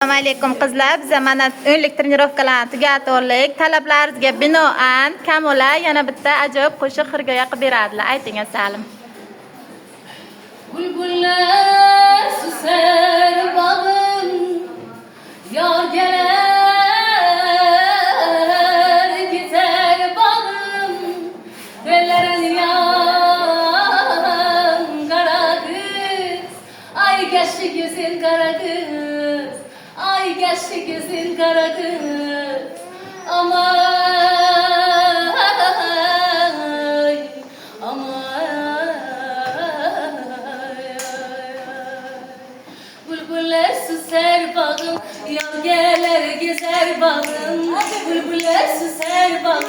Assalomu alaykum qizlar. Biz mana o'nlik trenirovkalarni tugatdik. Talablaringizga binoan Kamula yana bitta ajoyib qo'shiq xirgoya qilib beradilar. Ayting Salim. Bulbullar susar bağın, yar gelir gider bağın, bellerin yan kara kız, ay geçti gözün kara kız, ay geçti gözün kara kız, aman, aman. Bülbüller süser bağım, yar gelir gezer bağım. Bülbüller süser bağım,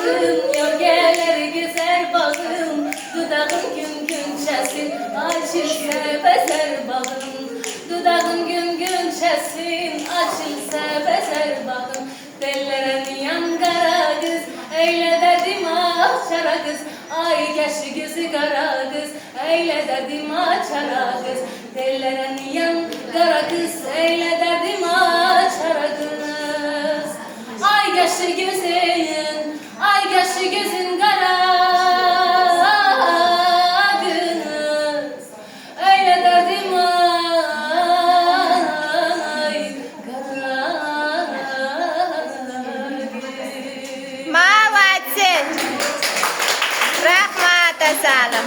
yar gelir gezer bağım. Dudağın gün gün çesin, açılsa bezer bağım. Dudağın gün gün çesin, açılsa bezer bağım. Tellerin yan kara kız, eyle derdim açara kız. Ay geçti gözü kara kız, eyle derdim açara kız. Tellerin yan kara kız, eyle derdim açara kız. Ay geçti gözün, ay geçti gözün kara kız. Eyle derdim ay kara kız. Молодец. Rahmat Salim.